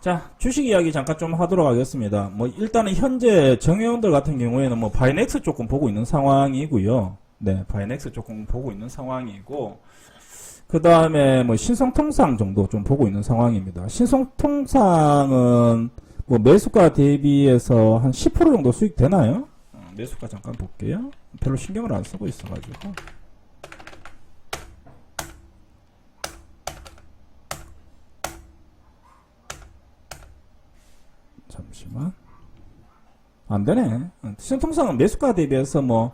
자, 주식 이야기 잠깐 좀 하도록 하겠습니다. 뭐, 일단은 현재 정회원들 같은 경우에는 뭐, 바이넥스 조금 보고 있는 상황이고요. 네, 바이넥스 조금 보고 있는 상황이고, 그 다음에 뭐, 신성통상 정도 좀 보고 있는 상황입니다. 신성통상은 뭐, 매수가 대비해서 한 10% 정도 수익 되나요? 매수가 잠깐 볼게요. 별로 신경을 안 쓰고 있어가지고. 잠시만. 안 되네. 신통상은 매수가 대비해서 뭐,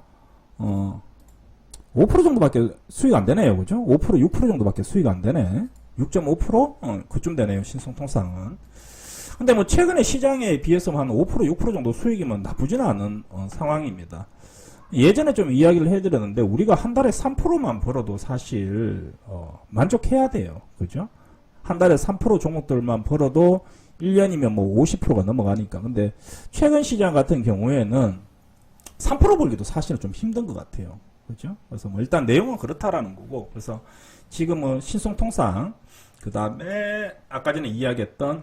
5% 정도밖에 수익 안 되네요. 그죠? 5%, 6% 정도밖에 수익 안 되네. 6.5%? 그쯤 되네요. 신성통상은. 근데 뭐, 최근에 시장에 비해서 한 5%, 6% 정도 수익이면 나쁘지는 않은 상황입니다. 예전에 좀 이야기를 해드렸는데, 우리가 한 달에 3%만 벌어도 사실, 만족해야 돼요. 그죠? 한 달에 3% 종목들만 벌어도 1년이면 뭐 50%가 넘어가니까. 근데 최근 시장 같은 경우에는 3% 벌기도 사실은 좀 힘든 것 같아요. 그죠? 그래서 뭐 일단 내용은 그렇다라는 거고. 그래서 지금은 신성통상, 그 다음에 아까 전에 이야기했던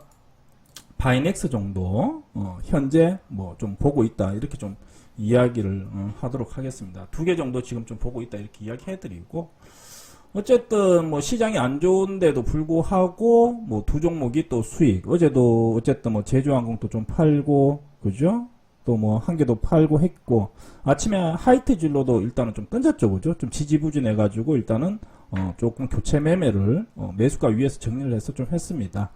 바이넥스 정도, 현재 뭐 좀 보고 있다. 이렇게 좀 이야기를 하도록 하겠습니다. 2개 정도 지금 좀 보고 있다. 이렇게 이야기 해드리고. 어쨌든 뭐 시장이 안 좋은데도 불구하고 뭐 2 종목이 또 수익. 어제도 어쨌든 뭐 제주항공도 좀 팔고, 그죠? 또 뭐 한 개도 팔고 했고, 아침에 하이트 진로도 일단은 좀 던졌죠, 그죠? 좀 지지부진해가지고 일단은 조금 교체 매매를 매수가 위에서 정리를 해서 좀 했습니다.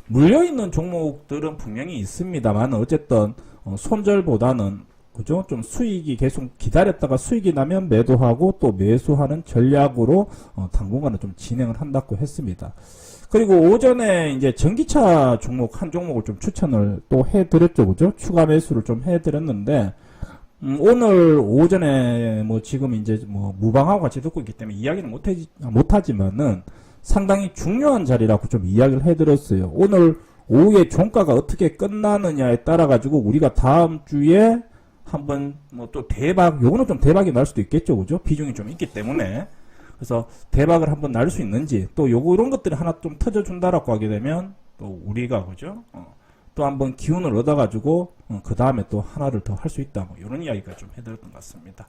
물려있는 종목들은 분명히 있습니다만 어쨌든 손절보다는, 그죠? 좀 수익이 계속 기다렸다가 수익이 나면 매도하고 또 매수하는 전략으로 당분간은 좀 진행을 한다고 했습니다. 그리고 오전에 이제 전기차 종목 한 종목을 좀 추천을 또 해드렸죠, 그죠? 추가 매수를 좀 해드렸는데, 오늘 오전에 뭐 지금 이제 뭐 무방하고 같이 듣고 있기 때문에 이야기는 못하지만은 상당히 중요한 자리라고 좀 이야기를 해드렸어요. 오늘 오후에 종가가 어떻게 끝나느냐에 따라 가지고 우리가 다음 주에 한번 뭐 또 대박, 요거는 좀 대박이 날 수도 있겠죠, 그죠? 비중이 좀 있기 때문에. 그래서 대박을 한번 날 수 있는지, 또 요거 이런 것들이 하나 좀 터져준다라고 하게 되면 또 우리가, 그죠? 또 한번 기운을 얻어가지고 그 다음에 또 하나를 더 할 수 있다, 뭐 이런 이야기가 좀 해드렸던 것 같습니다.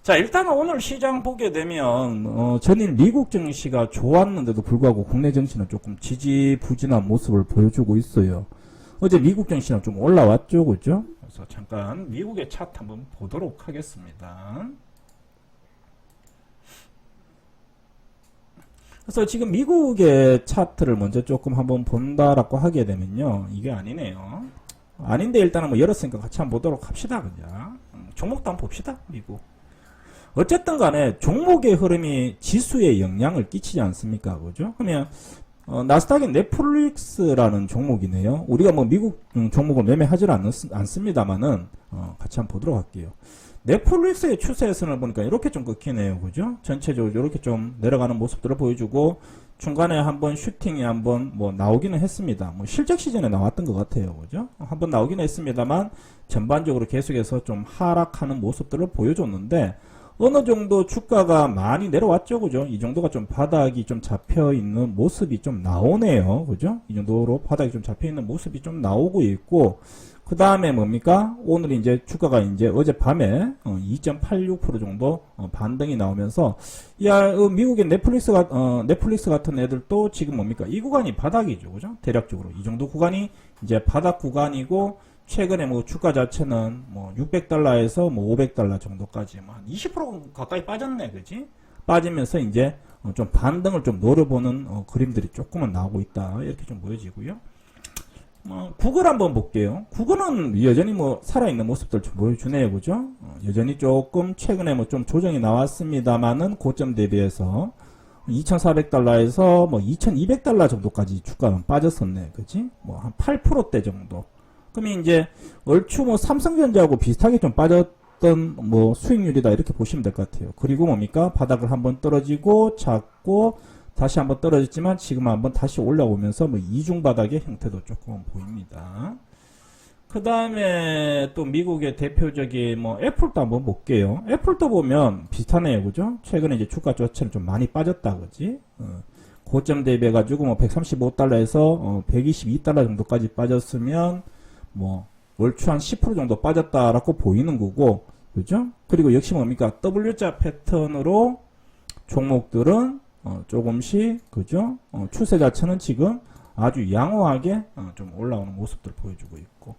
자, 일단은 오늘 시장 보게 되면 전일 미국 증시가 좋았는데도 불구하고 국내 증시는 조금 지지부진한 모습을 보여주고 있어요. 어제 미국 증시는 좀 올라왔죠, 그죠? 그래서 잠깐 미국의 차트 한번 보도록 하겠습니다. 그래서 지금 미국의 차트를 먼저 조금 한번 본다라고 하게 되면요, 이게 아니네요. 아닌데 일단은 뭐 열었으니까 같이 한번 보도록 합시다. 그냥 종목도 한번 봅시다. 미국. 어쨌든 간에 종목의 흐름이 지수에 영향을 끼치지 않습니까? 그죠? 그러면 나스닥의 넷플릭스라는 종목이네요. 우리가 뭐 미국 종목을 매매하지는 않습니다만은 같이 한번 보도록 할게요. 넷플릭스의 추세선을 보니까 이렇게 좀 꺾이네요. 그죠? 전체적으로 이렇게 좀 내려가는 모습들을 보여주고, 중간에 한번 슈팅이 한번 뭐 나오기는 했습니다. 뭐 실적 시즌에 나왔던 것 같아요. 그죠? 한번 나오기는 했습니다만 전반적으로 계속해서 좀 하락하는 모습들을 보여줬는데, 어느 정도 주가가 많이 내려왔죠, 그죠? 이 정도가 좀 바닥이 좀 잡혀 있는 모습이 좀 나오네요, 그죠? 이 정도로 바닥이 좀 잡혀 있는 모습이 좀 나오고 있고, 그 다음에 뭡니까? 오늘 이제 주가가 이제 어젯밤에 2.86% 정도 반등이 나오면서, 야, 미국의 넷플릭스 같은 애들도 지금 뭡니까? 이 구간이 바닥이죠, 그죠? 대략적으로 이 정도 구간이 이제 바닥 구간이고, 최근에 뭐 주가 자체는 뭐 600달러에서 뭐 500달러 정도까지 뭐 한 20% 가까이 빠졌네, 그지? 빠지면서 이제 좀 반등을 좀 노려보는 그림들이 조금은 나오고 있다, 이렇게 좀 보여지고요. 구글 한번 볼게요. 구글은 여전히 뭐 살아있는 모습들 좀 보여주네요, 그죠? 여전히 조금 최근에 뭐 좀 조정이 나왔습니다만은 고점 대비해서 2,400달러에서 뭐 2,200달러 정도까지 주가는 빠졌었네, 그지? 뭐 한 8%대 정도. 그러면 이제 얼추 뭐 삼성전자하고 비슷하게 좀 빠졌던 뭐 수익률이다, 이렇게 보시면 될 것 같아요. 그리고 뭡니까? 바닥을 한번 떨어지고 잡고 다시 한번 떨어졌지만 지금 한번 다시 올라오면서 뭐 이중 바닥의 형태도 조금 보입니다. 그 다음에 또 미국의 대표적인 뭐 애플도 한번 볼게요. 애플도 보면 비슷하네요, 그죠? 최근에 이제 주가 자체는 좀 많이 빠졌다, 그지? 고점 대비해가지고 뭐 135달러에서 122달러 정도까지 빠졌으면 뭐 월추 한 10% 정도 빠졌다라고 보이는 거고, 그죠? 그리고 역시 뭡니까? W자 패턴으로 종목들은 조금씩, 그죠? 추세 자체는 지금 아주 양호하게 좀 올라오는 모습들 보여주고 있고,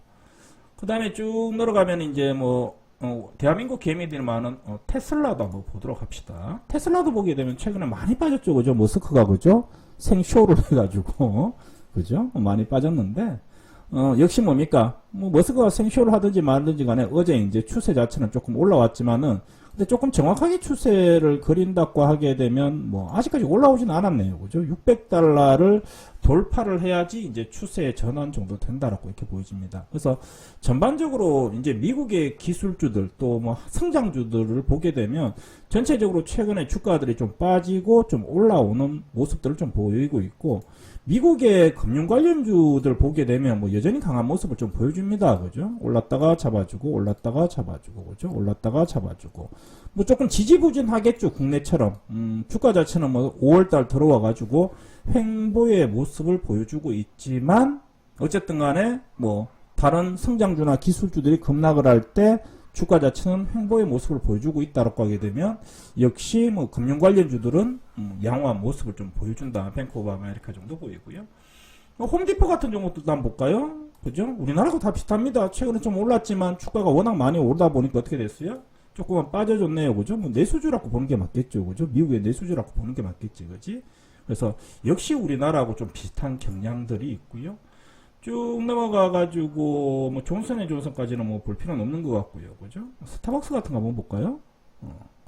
그 다음에 쭉 내려가면 이제 뭐 대한민국 개미들이 많은 테슬라도 한번 보도록 합시다. 테슬라도 보게 되면 최근에 많이 빠졌죠, 그죠? 머스크가, 그죠? 생쇼를 해가지고 그죠? 많이 빠졌는데 역시 뭡니까? 뭐 머스크가 생쇼를 하든지 말든지 간에 어제 이제 추세 자체는 조금 올라왔지만은, 근데 조금 정확하게 추세를 그린다고 하게 되면 뭐 아직까지 올라오진 않았네요, 그죠? 600달러를 돌파를 해야지 이제 추세의 전환 정도 된다라고 이렇게 보여집니다. 그래서 전반적으로 이제 미국의 기술주들 또 뭐 성장주들을 보게 되면 전체적으로 최근에 주가들이 좀 빠지고 좀 올라오는 모습들을 좀 보이고 있고, 미국의 금융 관련주들 보게 되면 뭐 여전히 강한 모습을 좀 보여줍니다. 그죠? 올랐다가 잡아주고, 올랐다가 잡아주고, 그죠? 올랐다가 잡아주고. 뭐 조금 지지부진하겠죠, 국내처럼. 주가 자체는 뭐 5월달 들어와가지고 횡보의 모습을 보여주고 있지만, 어쨌든 간에 뭐 다른 성장주나 기술주들이 급락을 할 때 주가 자체는 횡보의 모습을 보여주고 있다라고 하게 되면, 역시 뭐 금융 관련주들은 양호한 모습을 좀 보여준다. 뱅크 오브 아메리카 정도 보이고요. 홈디포 같은 경우도 한번 볼까요? 그죠? 우리나라하고 다 비슷합니다. 최근에 좀 올랐지만 주가가 워낙 많이 오르다 보니까 어떻게 됐어요? 조금만 빠져줬네요. 그죠? 뭐 내수주라고 보는 게 맞겠죠. 그죠? 미국의 내수주라고 보는 게 맞겠지. 그지? 그래서 역시 우리나라하고 좀 비슷한 경향들이 있고요. 쭉 넘어가가지고 뭐 존슨앤존슨까지는 뭐 볼 필요는 없는 것 같고요, 그죠? 스타벅스 같은 거 한번 볼까요?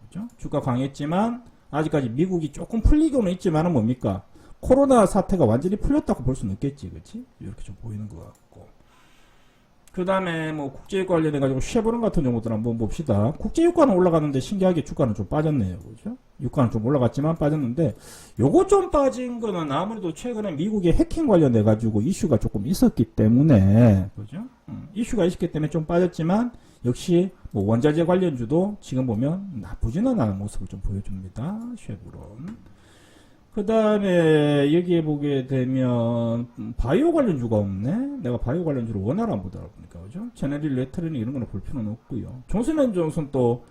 그죠? 주가 강했지만 아직까지 미국이 조금 풀리고는 있지만은 뭡니까? 코로나 사태가 완전히 풀렸다고 볼 수는 없겠지, 그렇지? 이렇게 좀 보이는 것 같고. 그 다음에 뭐 국제유가 관련해가지고 쉐보론 같은 경우들 한번 봅시다. 국제유가는 올라가는데 신기하게 주가는 좀 빠졌네요, 그죠? 유가는 좀 올라갔지만 빠졌는데, 요거 좀 빠진 거는 아무래도 최근에 미국의 해킹 관련해가지고 이슈가 조금 있었기 때문에, 그죠? 이슈가 있었기 때문에 좀 빠졌지만, 역시 뭐 원자재 관련주도 지금 보면 나쁘지는 않은 모습을 좀 보여줍니다. 쉐보론. 그 다음에 여기에 보게 되면 바이오 관련주가 없네. 내가 바이오 관련주를 원활 안 보다 보니까, 그죠? 제네리 레트리니 이런 거는 볼 필요는 없고요. 존슨앤존슨 또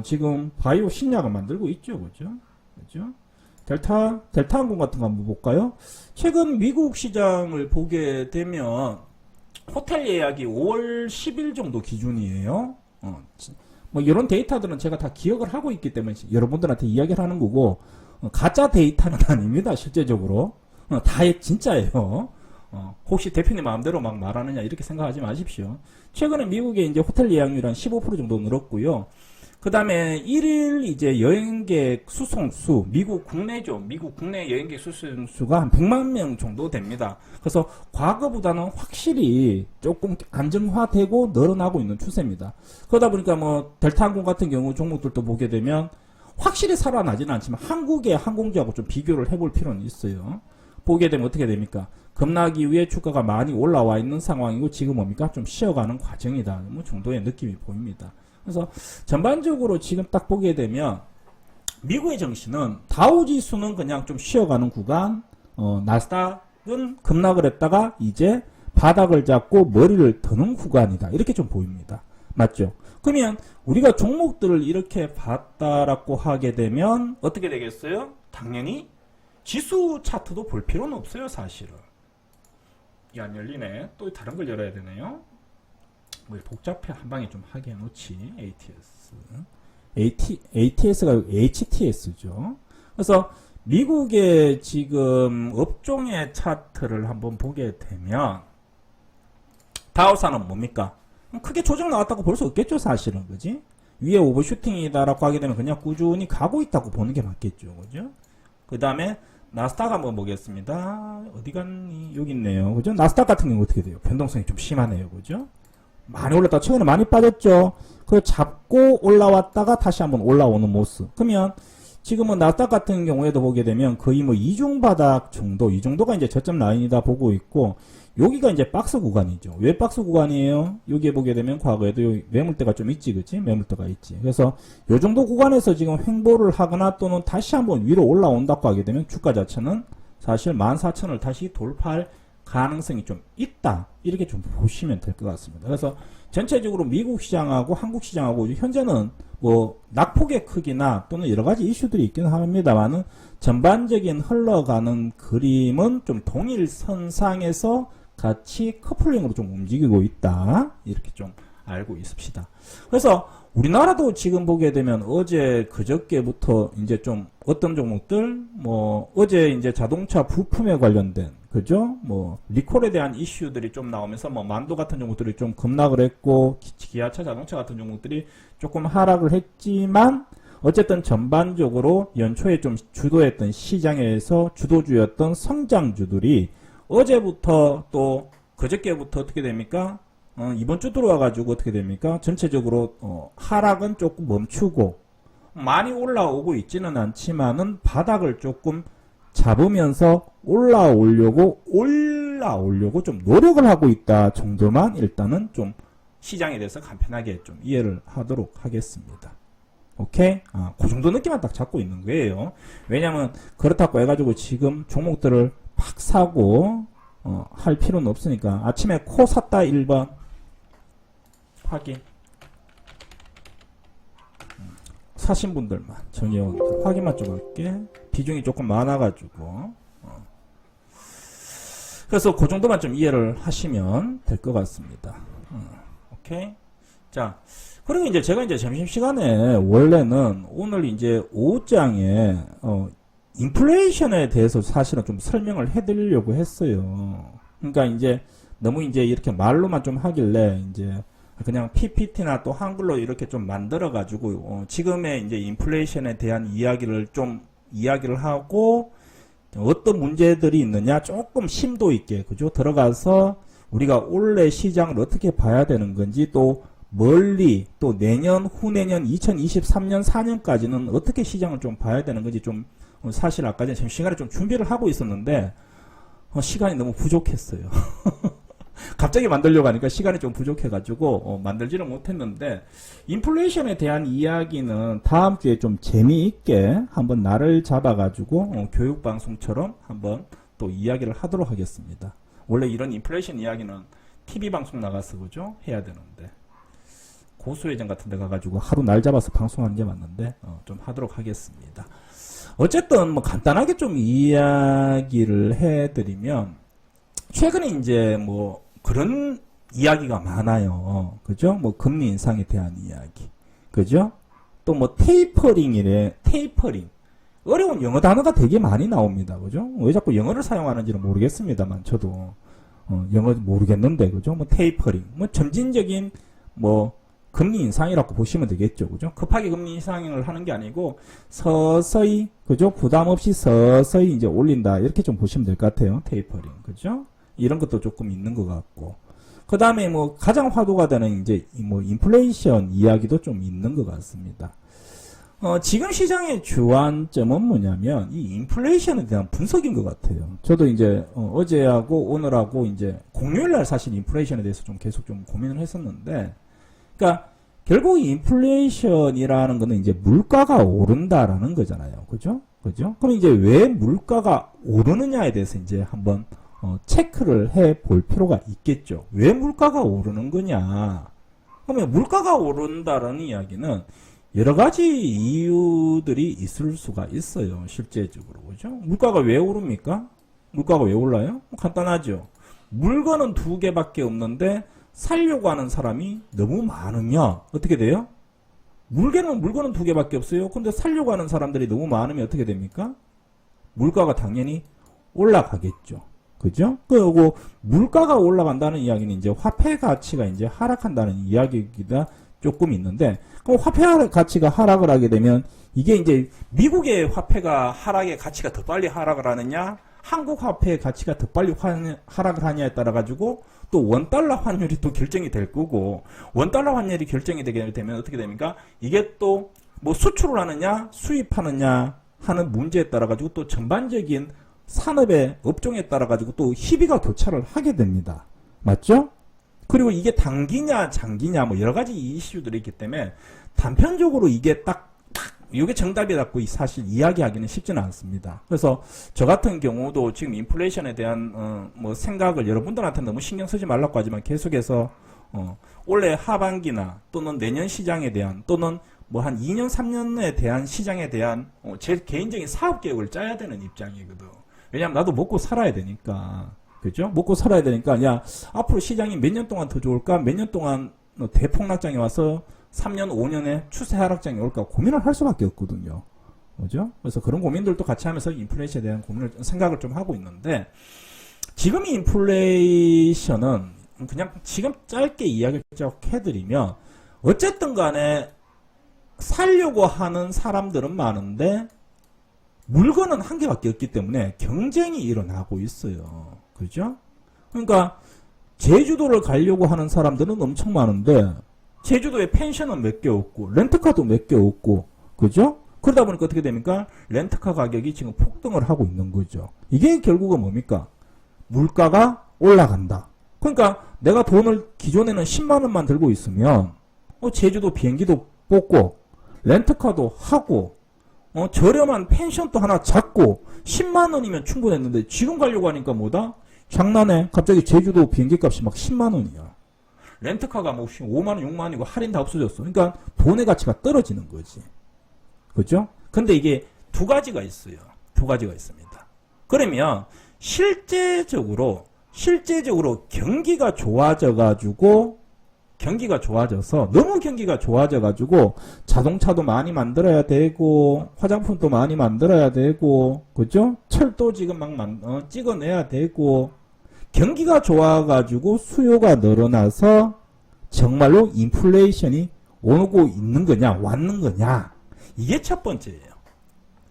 지금 바이오 신약을 만들고 있죠, 그죠? 그죠? 델타 항공 같은 거 한번 볼까요? 최근 미국 시장을 보게 되면 호텔 예약이 5월 10일 정도 기준이에요. 뭐 이런 데이터들은 제가 다 기억을 하고 있기 때문에 여러분들한테 이야기를 하는 거고, 가짜 데이터는 아닙니다. 실제적으로 다 진짜예요. 혹시 대표님 마음대로 막 말하느냐 이렇게 생각하지 마십시오. 최근에 미국의 이제 호텔 예약률 한 15% 정도 늘었고요. 그 다음에 1일 이제 여행객 수송수, 미국 국내죠. 미국 국내 여행객 수송수가 한 100만 명 정도 됩니다. 그래서 과거보다는 확실히 조금 안정화되고 늘어나고 있는 추세입니다. 그러다 보니까 뭐 델타 항공 같은 경우 종목들도 보게 되면 확실히 살아나지는 않지만 한국의 항공주하고 좀 비교를 해볼 필요는 있어요. 보게 되면 어떻게 됩니까? 급락 이후에 주가가 많이 올라와 있는 상황이고 지금 뭡니까? 좀 쉬어가는 과정이다. 뭐 정도의 느낌이 보입니다. 그래서 전반적으로 지금 딱 보게 되면 미국의 정신은 다우지수는 그냥 좀 쉬어가는 구간, 나스닥은 급락을 했다가 이제 바닥을 잡고 머리를 드는 구간이다. 이렇게 좀 보입니다. 맞죠? 그러면 우리가 종목들을 이렇게 봤다라고 하게 되면 어떻게 되겠어요? 당연히 지수 차트도 볼 필요는 없어요, 사실은. 이게 안 열리네. 또 다른 걸 열어야 되네요. 뭐 복잡해. 한 방에 좀 하게 해놓지. ATS가 HTS죠. 그래서 미국의 지금 업종의 차트를 한번 보게 되면 다우사는 뭡니까? 크게 조정 나왔다고 볼 수 없겠죠, 사실은. 그지? 위에 오버슈팅이다라고 하게 되면 그냥 꾸준히 가고 있다고 보는 게 맞겠죠. 그죠? 그 다음에 나스닥 한번 보겠습니다. 어디 갔니? 여기 있네요. 그죠? 나스닥 같은 경우 어떻게 돼요? 변동성이 좀 심하네요. 그죠? 많이 올랐다. 최근에 많이 빠졌죠? 그걸 잡고 올라왔다가 다시 한번 올라오는 모습. 그러면 지금은 나스닥 같은 경우에도 보게 되면 거의 뭐 이중바닥 정도, 이 정도가 이제 저점 라인이다 보고 있고, 여기가 이제 박스 구간이죠. 왜 박스 구간이에요? 여기에 보게 되면 과거에도 매물대가 좀 있지, 그치? 매물대가 있지. 그래서 요 정도 구간에서 지금 횡보를 하거나 또는 다시 한번 위로 올라온다고 하게 되면 주가 자체는 사실 14,000을 다시 돌파할 가능성이 좀 있다. 이렇게 좀 보시면 될 것 같습니다. 그래서 전체적으로 미국 시장하고 한국 시장하고 현재는 뭐 낙폭의 크기나 또는 여러 가지 이슈들이 있긴 합니다만은 전반적인 흘러가는 그림은 좀 동일선상에서 같이 커플링으로 좀 움직이고 있다. 이렇게 좀 알고 있읍시다. 그래서 우리나라도 지금 보게 되면 어제 그저께부터 이제 좀 어떤 종목들 뭐 어제 이제 자동차 부품에 관련된 그죠? 뭐 리콜에 대한 이슈들이 좀 나오면서 뭐 만도 같은 종목들이 좀 급락을 했고 기아차 자동차 같은 종목들이 조금 하락을 했지만 어쨌든 전반적으로 연초에 좀 주도했던 시장에서 주도주였던 성장주들이 어제부터 또 그저께부터 어떻게 됩니까? 이번 주 들어와가지고 어떻게 됩니까? 전체적으로 하락은 조금 멈추고 많이 올라오고 있지는 않지만은 바닥을 조금 잡으면서 올라오려고 좀 노력을 하고 있다 정도만 일단은 좀 시장에 대해서 간편하게 좀 이해를 하도록 하겠습니다. 오케이? 그 정도 느낌만 딱 잡고 있는 거예요. 왜냐면 그렇다고 해가지고 지금 종목들을 팍 사고 할 필요는 없으니까 아침에 코 샀다 1번 확인. 사신 분들만 정의원들 확인만 좀 할게. 비중이 조금 많아가지고 그래서 그 정도만 좀 이해를 하시면 될 것 같습니다. 오케이. 자, 그리고 이제 제가 이제 점심시간에 원래는 오늘 이제 오후장에 인플레이션에 대해서 사실은 좀 설명을 해드리려고 했어요. 그러니까 이제 너무 이제 이렇게 말로만 좀 하길래 이제 그냥 PPT나 또 한글로 이렇게 좀 만들어가지고 지금의 이제 인플레이션에 대한 이야기를 하고 어떤 문제들이 있느냐 조금 심도 있게 그죠 들어가서 우리가 올해 시장을 어떻게 봐야 되는 건지 또 멀리 또 내년 후내년 2023년 4년까지는 어떻게 시장을 좀 봐야 되는 건지 좀 사실 아까 전에 시간에 좀 준비를 하고 있었는데 시간이 너무 부족했어요. 갑자기 만들려고 하니까 시간이 좀 부족해가지고 만들지는 못했는데 인플레이션에 대한 이야기는 다음 주에 좀 재미있게 한번 날을 잡아가지고 교육방송처럼 한번 또 이야기를 하도록 하겠습니다. 원래 이런 인플레이션 이야기는 TV방송 나가서 그죠? 해야 되는데 고수회장 같은 데 가가지고 하루 날 잡아서 방송하는 게 맞는데 좀 하도록 하겠습니다. 어쨌든 뭐 간단하게 좀 이야기를 해드리면 최근에 이제 뭐 그런 이야기가 많아요. 그죠? 뭐 금리 인상에 대한 이야기. 그죠? 또 뭐 테이퍼링이래. 테이퍼링. 어려운 영어 단어가 되게 많이 나옵니다. 그죠? 왜 자꾸 영어를 사용하는지는 모르겠습니다만 저도 영어 모르겠는데 그죠? 뭐 테이퍼링. 뭐 점진적인 뭐 금리 인상이라고 보시면 되겠죠. 그죠? 급하게 금리 인상을 하는 게 아니고 서서히 그죠? 부담 없이 서서히 이제 올린다. 이렇게 좀 보시면 될 것 같아요. 테이퍼링. 그죠? 이런 것도 조금 있는 것 같고. 그 다음에 뭐 가장 화두가 되는 이제 뭐 인플레이션 이야기도 좀 있는 것 같습니다. 지금 시장의 주안점은 뭐냐면 이 인플레이션에 대한 분석인 것 같아요. 저도 이제 어제하고 오늘하고 이제 공휴일날 사실 인플레이션에 대해서 좀 계속 좀 고민을 했었는데, 그러니까 결국 인플레이션이라는 거는 이제 물가가 오른다라는 거잖아요. 그죠? 그죠? 그럼 이제 왜 물가가 오르느냐에 대해서 이제 한번 체크를 해 볼 필요가 있겠죠. 왜 물가가 오르는 거냐? 그러면 물가가 오른다라는 이야기는 여러 가지 이유들이 있을 수가 있어요. 실제적으로. 그죠? 물가가 왜 오릅니까? 물가가 왜 올라요? 간단하죠. 물건은 두 개밖에 없는데 살려고 하는 사람이 너무 많으면 어떻게 돼요? 물건은 두 개밖에 없어요. 근데 살려고 하는 사람들이 너무 많으면 어떻게 됩니까? 물가가 당연히 올라가겠죠. 그죠? 그리고 물가가 올라간다는 이야기는 이제 화폐 가치가 이제 하락한다는 이야기가 조금 있는데, 그럼 화폐 가치가 하락을 하게 되면 이게 이제 미국의 화폐가 하락의 가치가 더 빨리 하락을 하느냐, 한국 화폐의 가치가 더 빨리 하락을 하냐에 따라 가지고 또 원달러 환율이 또 결정이 될 거고, 원달러 환율이 결정이 되게 되면 어떻게 됩니까? 이게 또 뭐 수출을 하느냐, 수입하느냐 하는 문제에 따라 가지고 또 전반적인 산업의 업종에 따라 가지고 또 희비가 교차를 하게 됩니다. 맞죠? 그리고 이게 단기냐 장기냐 뭐 여러 가지 이슈들이 있기 때문에 단편적으로 이게 딱 이게 정답이라고 사실 이야기하기는 쉽지는 않습니다. 그래서 저 같은 경우도 지금 인플레이션에 대한 뭐 생각을 여러분들한테 너무 신경 쓰지 말라고 하지만 계속해서 올해 하반기나 또는 내년 시장에 대한 또는 뭐 한 2년 3년에 대한 시장에 대한 제 개인적인 사업 계획을 짜야 되는 입장이거든. 왜냐면 나도 먹고 살아야 되니까. 그죠? 먹고 살아야 되니까 야 앞으로 시장이 몇 년 동안 더 좋을까? 몇 년 동안 대폭락장이 와서 3년, 5년에 추세 하락장이 올까 고민을 할 수밖에 없거든요. 그죠? 그래서 그런 고민들도 같이 하면서 인플레이션에 대한 생각을 좀 하고 있는데, 지금 인플레이션은 그냥 지금 짧게 이야기를 쭉 해드리면, 어쨌든 간에 살려고 하는 사람들은 많은데, 물건은 한 개밖에 없기 때문에 경쟁이 일어나고 있어요. 그죠? 그러니까, 제주도를 가려고 하는 사람들은 엄청 많은데, 제주도에 펜션은 몇 개 없고 렌트카도 몇 개 없고 그죠? 그러다 보니까 어떻게 됩니까? 렌트카 가격이 지금 폭등을 하고 있는 거죠. 이게 결국은 뭡니까? 물가가 올라간다. 그러니까 내가 돈을 기존에는 10만 원만 들고 있으면 제주도 비행기도 뽑고 렌트카도 하고 저렴한 펜션도 하나 잡고 10만 원이면 충분했는데 지금 가려고 하니까 뭐다? 장난해. 갑자기 제주도 비행기 값이 막 10만 원이야. 렌트카가 뭐 5만원, 6만원이고 할인 다 없어졌어. 그러니까 돈의 가치가 떨어지는 거지. 그죠? 근데 이게 두 가지가 있어요. 두 가지가 있습니다. 그러면 실제적으로 경기가 좋아져서 너무 경기가 좋아져가지고 자동차도 많이 만들어야 되고 화장품도 많이 만들어야 되고 그죠? 철도 지금 막 찍어내야 되고 경기가 좋아가지고 수요가 늘어나서 정말로 인플레이션이 오고 있는 거냐, 왔는 거냐. 이게 첫 번째예요.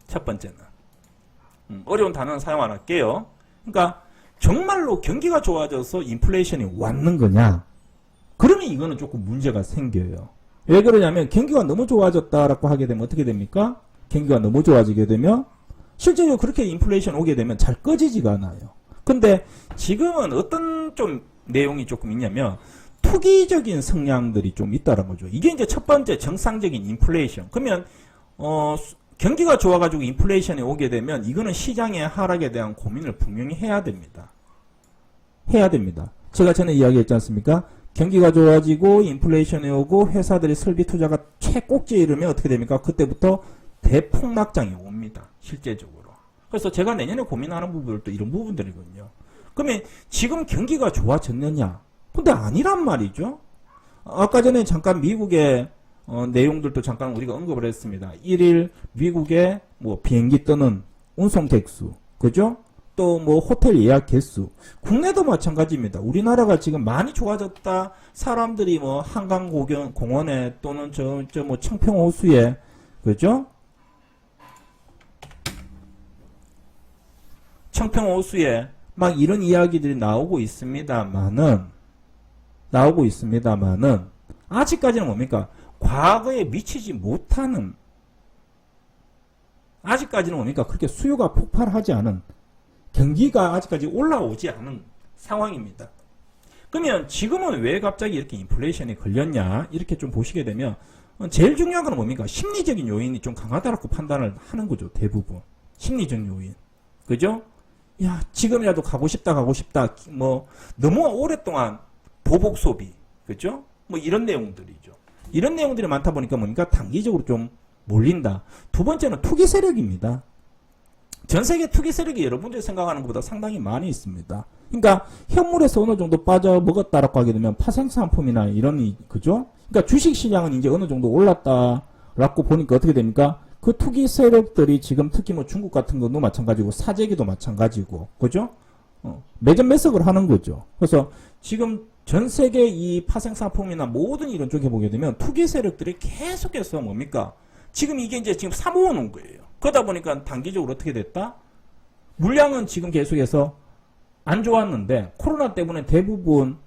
첫 번째는. 어려운 단어는 사용 안 할게요. 그러니까 정말로 경기가 좋아져서 인플레이션이 왔는 거냐. 그러면 이거는 조금 문제가 생겨요. 왜 그러냐면 경기가 너무 좋아졌다라고 하게 되면 어떻게 됩니까? 경기가 너무 좋아지게 되면 실제로 그렇게 인플레이션 오게 되면 잘 꺼지지가 않아요. 근데 지금은 어떤 좀 내용이 조금 있냐면 투기적인 성향들이 좀 있다는 거죠. 이게 이제 첫 번째 정상적인 인플레이션. 그러면 경기가 좋아가지고 인플레이션이 오게 되면 이거는 시장의 하락에 대한 고민을 분명히 해야 됩니다. 해야 됩니다. 제가 전에 이야기했지 않습니까? 경기가 좋아지고 인플레이션이 오고 회사들이 설비 투자가 최꼭지에 이르면 어떻게 됩니까? 그때부터 대폭락장이 옵니다. 실제적으로. 그래서 제가 내년에 고민하는 부분들도 이런 부분들이거든요. 그러면 지금 경기가 좋아졌느냐? 근데 아니란 말이죠. 아까 전에 잠깐 미국의 내용들도 잠깐 우리가 언급을 했습니다. 1일 미국의 뭐 비행기 뜨는 운송 객수, 그죠? 또 뭐 호텔 예약 개수, 국내도 마찬가지입니다. 우리나라가 지금 많이 좋아졌다. 사람들이 뭐 한강 공원에 또는 뭐 청평호수에, 그죠? 청평호수에 막 이런 이야기들이 나오고 있습니다만은 아직까지는 뭡니까? 과거에 미치지 못하는, 아직까지는 뭡니까? 그렇게 수요가 폭발하지 않은, 경기가 아직까지 올라오지 않은 상황입니다. 그러면 지금은 왜 갑자기 이렇게 인플레이션이 걸렸냐? 이렇게 좀 보시게 되면 제일 중요한 건 뭡니까? 심리적인 요인이 좀 강하다라고 판단을 하는 거죠. 대부분. 심리적 요인. 그죠? 야, 지금이라도 가고 싶다. 뭐 너무 오랫동안 보복 소비. 그죠? 뭐 이런 내용들이죠. 이런 내용들이 많다 보니까 뭡니까? 단기적으로 좀 몰린다. 두 번째는 투기 세력입니다. 전 세계 투기 세력이 여러분들이 생각하는 것보다 상당히 많이 있습니다. 그러니까 현물에서 어느 정도 빠져 먹었다라고 하게 되면 파생상품이나 이런, 그죠? 그러니까 주식시장은 이제 어느 정도 올랐다라고 보니까 어떻게 됩니까? 그 투기 세력들이 지금 특히 뭐 중국 같은 것도 마찬가지고 사재기도 마찬가지고, 그죠? 매점 매석을 하는 거죠. 그래서 지금 전 세계 이 파생상품이나 모든 이런 쪽에 보게 되면 투기 세력들이 계속해서 뭡니까? 지금 이게 이제 지금 사모으는 거예요. 그러다 보니까 단기적으로 어떻게 됐다? 물량은 지금 계속해서 안 좋았는데 코로나 때문에 대부분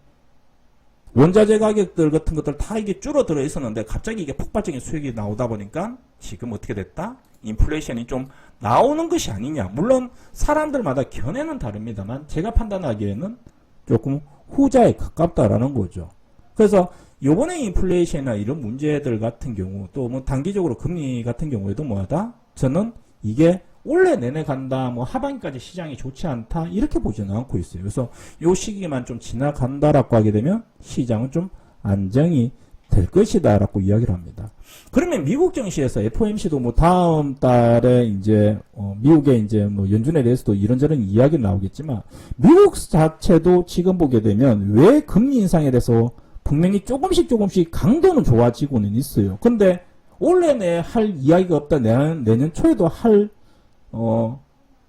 원자재 가격들 같은 것들 다 이게 줄어들어 있었는데 갑자기 이게 폭발적인 수익이 나오다 보니까 지금 어떻게 됐다? 인플레이션이 좀 나오는 것이 아니냐. 물론 사람들마다 견해는 다릅니다만 제가 판단하기에는 조금 후자에 가깝다라는 거죠. 그래서 요번에 인플레이션이나 이런 문제들 같은 경우 또 뭐 단기적으로 금리 같은 경우에도 뭐하다? 저는 이게 올해 내내 간다, 뭐 하반기까지 시장이 좋지 않다 이렇게 보지는 않고 있어요. 그래서 요 시기만 좀 지나간다라고 하게 되면 시장은 좀 안정이 될 것이다 라고 이야기를 합니다. 그러면 미국 증시에서 FOMC도 뭐 다음 달에 이제 미국의 이제 뭐 연준에 대해서도 이런저런 이야기가 나오겠지만 미국 자체도 지금 보게 되면 왜 금리 인상에 대해서 분명히 조금씩 강도는 좋아지고는 있어요. 근데 올해 내 할 이야기가 없다. 내년 초에도 할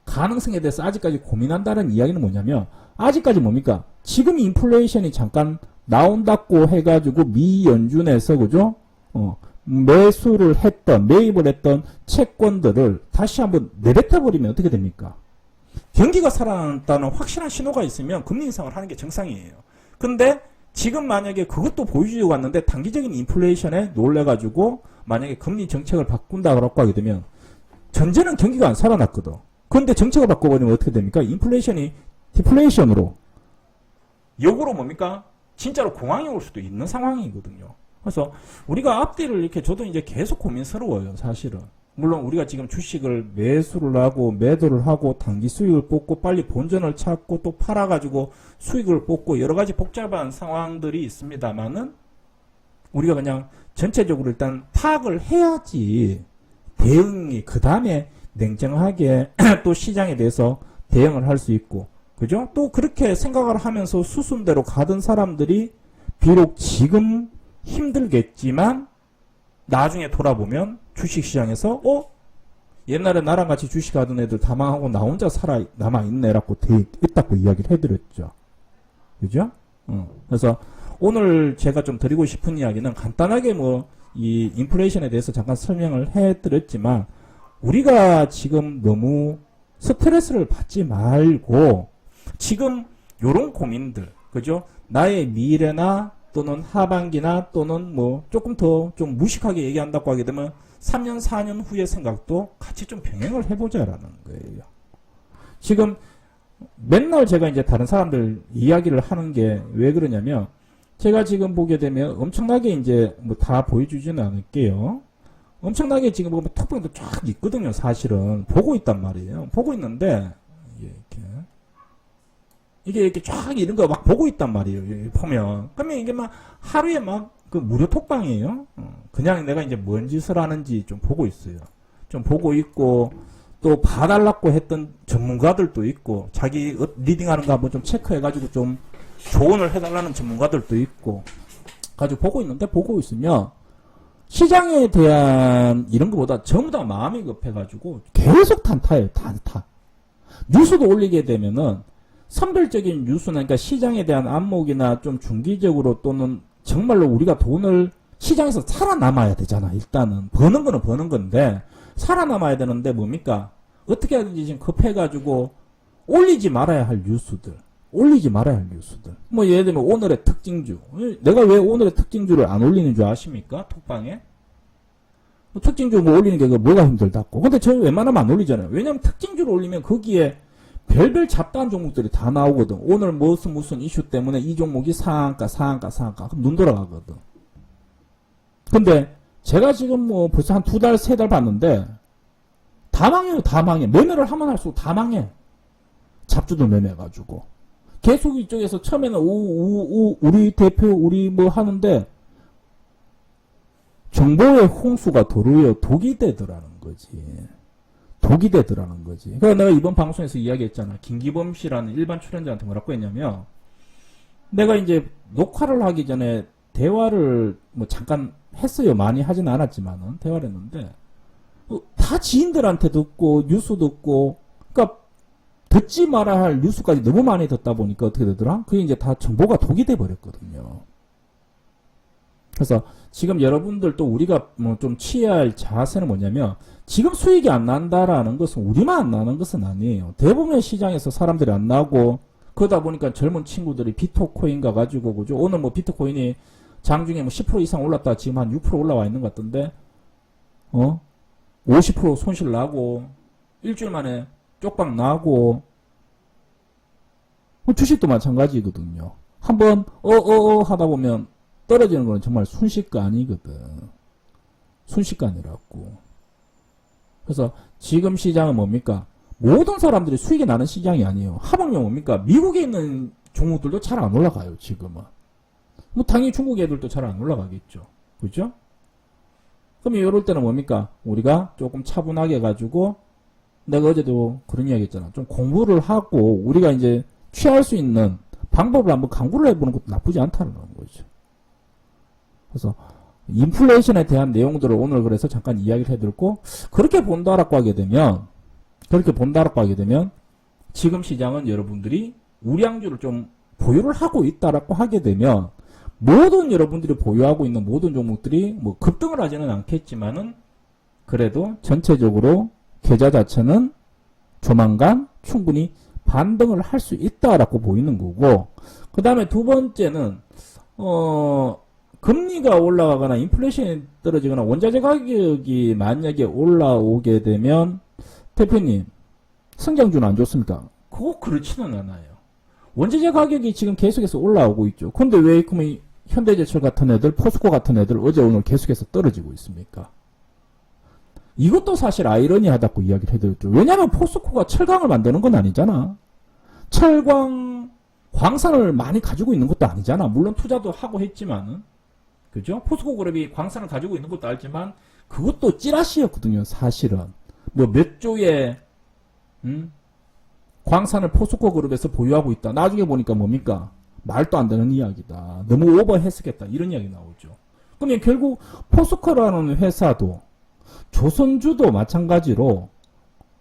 가능성에 대해서 아직까지 고민한다는 이야기는 뭐냐면 아직까지 뭡니까? 지금 인플레이션이 잠깐 나온다고 해가지고 미 연준에서 그죠? 매수를 했던 매입을 했던 채권들을 다시 한번 내뱉어 버리면 어떻게 됩니까? 경기가 살아난다는 확실한 신호가 있으면 금리 인상을 하는 게 정상이에요. 근데 지금 만약에 그것도 보여주고 왔는데 단기적인 인플레이션에 놀래가지고 만약에 금리 정책을 바꾼다고 하게 되면 전제는 경기가 안 살아났거든. 그런데 정책을 바꿔버리면 어떻게 됩니까? 인플레이션이 디플레이션으로 역으로 뭡니까? 진짜로 공황이 올 수도 있는 상황이거든요. 그래서 우리가 앞뒤를 이렇게 저도 이제 계속 고민스러워요, 사실은. 물론 우리가 지금 주식을 매수를 하고 매도를 하고 단기 수익을 뽑고 빨리 본전을 찾고 또 팔아가지고 수익을 뽑고 여러 가지 복잡한 상황들이 있습니다만은 우리가 그냥 전체적으로 일단 파악을 해야지 대응이 그 다음에 냉정하게 또 시장에 대해서 대응을 할 수 있고 그죠? 또 그렇게 생각을 하면서 수순대로 가던 사람들이 비록 지금 힘들겠지만 나중에 돌아보면 주식시장에서 옛날에 나랑 같이 주식하던 애들 다 망하고 나 혼자 남아있네라고 돼 있다고 이야기를 해드렸죠. 그죠? 그래서 오늘 제가 좀 드리고 싶은 이야기는 간단하게 뭐 이 인플레이션에 대해서 잠깐 설명을 해드렸지만 우리가 지금 너무 스트레스를 받지 말고 지금 요런 고민들 그죠? 나의 미래나 또는 하반기나 또는 뭐 조금 더 좀 무식하게 얘기한다고 하게 되면 3년 4년 후의 생각도 같이 좀 병행을 해보자라는 거예요. 지금 맨날 제가 이제 다른 사람들 이야기를 하는 게 왜 그러냐면 제가 지금 보게 되면 엄청나게 이제 뭐 다 보여주지는 않을게요. 엄청나게 지금 보면 톡방도 쫙 있거든요. 사실은 보고 있단 말이에요. 보고 있는데 이게 이렇게 쫙 이런 거 막 보고 있단 말이에요. 보면 그러면 이게 막 하루에 막 그 무료 톡방이에요. 그냥 내가 이제 뭔 짓을 하는지 좀 보고 있어요. 좀 보고 있고 또 봐달라고 했던 전문가들도 있고 자기 리딩하는 거 한번 좀 체크해가지고 좀 조언을 해달라는 전문가들도 있고 가지고 보고 있는데 보고 있으면 시장에 대한 이런 것보다 전부 다 마음이 급해가지고 계속 탄타예요. 탄타. 뉴스도 올리게 되면은 선별적인 뉴스나 그러니까 시장에 대한 안목이나 좀 중기적으로 또는 정말로 우리가 돈을 시장에서 살아남아야 되잖아. 일단은 버는 거는 버는 건데 살아남아야 되는데 뭡니까? 어떻게 하든지 지금 급해가지고 올리지 말아야 할 뉴스들 뭐 예를 들면 오늘의 특징주 내가 왜 오늘의 특징주를 안 올리는 줄 아십니까? 톡방에 특징주 뭐 올리는 게 뭐가 힘들다고. 근데 저는 웬만하면 안 올리잖아요. 왜냐면 특징주를 올리면 거기에 별별 잡다한 종목들이 다 나오거든. 오늘 무슨 이슈 때문에 이 종목이 상한가. 그럼 눈 돌아가거든. 근데 제가 지금 뭐 벌써 한 2달, 3달 봤는데 다 망해요. 다 망해. 매매를 하면 할수록 다 망해. 잡주도 매매해가지고. 계속 이쪽에서 처음에는 우리 대표 우리 뭐 하는데 정보의 홍수가 도로에 독이 되더라는 거지. 그래서 내가 이번 방송에서 이야기했잖아. 김기범 씨라는 일반 출연자한테 뭐라고 했냐면 내가 이제 녹화를 하기 전에 대화를 뭐 잠깐 했어요. 많이 하진 않았지만은 대화를 했는데 다 지인들한테 듣고 뉴스 듣고 그러니까 듣지 말아야 할 뉴스까지 너무 많이 듣다 보니까 어떻게 되더라? 그게 이제 다 정보가 독이 돼 버렸거든요. 그래서 지금 여러분들도 우리가 뭐 좀 취해야 할 자세는 뭐냐면 지금 수익이 안 난다라는 것은 우리만 안 나는 것은 아니에요. 대부분의 시장에서 사람들이 안 나고 그러다 보니까 젊은 친구들이 비트코인 가가지고 그죠? 오늘 뭐 비트코인이 장중에 뭐 10% 이상 올랐다 지금 한 6% 올라와 있는 것 같던데 50% 손실 나고 일주일 만에 쪽박 나고 주식도 마찬가지거든요. 한번 하다 보면 떨어지는 거는 정말 순식간이거든. 순식간이라고. 그래서 지금 시장은 뭡니까? 모든 사람들이 수익이 나는 시장이 아니에요. 하물며 뭡니까? 미국에 있는 종목들도 잘 안 올라가요, 지금은. 뭐 당연히 중국 애들도 잘 안 올라가겠죠. 그죠? 그럼 이럴 때는 뭡니까? 우리가 조금 차분하게 해가지고, 내가 어제도 그런 이야기 했잖아. 좀 공부를 하고, 우리가 이제 취할 수 있는 방법을 한번 강구를 해보는 것도 나쁘지 않다는 거죠. 그래서, 인플레이션에 대한 내용들을 오늘 그래서 잠깐 이야기를 해드렸고, 그렇게 본다라고 하게 되면, 지금 시장은 여러분들이 우량주를 좀 보유를 하고 있다라고 하게 되면, 모든 여러분들이 보유하고 있는 모든 종목들이 뭐 급등을 하지는 않겠지만은, 그래도 전체적으로 계좌 자체는 조만간 충분히 반등을 할 수 있다라고 보이는 거고, 그 다음에 두 번째는, 금리가 올라가거나 인플레이션이 떨어지거나 원자재 가격이 만약에 올라오게 되면, 대표님, 성장주는 안 좋습니까? 그거 그렇지는 않아요. 원자재 가격이 지금 계속해서 올라오고 있죠. 근데 왜 그러면 현대제철 같은 애들, 포스코 같은 애들 어제 오늘 계속해서 떨어지고 있습니까? 이것도 사실 아이러니하다고 이야기를 해드렸죠. 왜냐하면 포스코가 철강을 만드는 건 아니잖아. 철광, 광산을 많이 가지고 있는 것도 아니잖아. 물론 투자도 하고 했지만은. 그죠? 포스코 그룹이 광산을 가지고 있는 것도 알지만, 그것도 찌라시였거든요, 사실은. 뭐 몇 조의, 광산을 포스코 그룹에서 보유하고 있다. 나중에 보니까 뭡니까? 말도 안 되는 이야기다. 너무 오버해석했다. 이런 이야기 나오죠. 그러면 결국 포스코라는 회사도, 조선주도 마찬가지로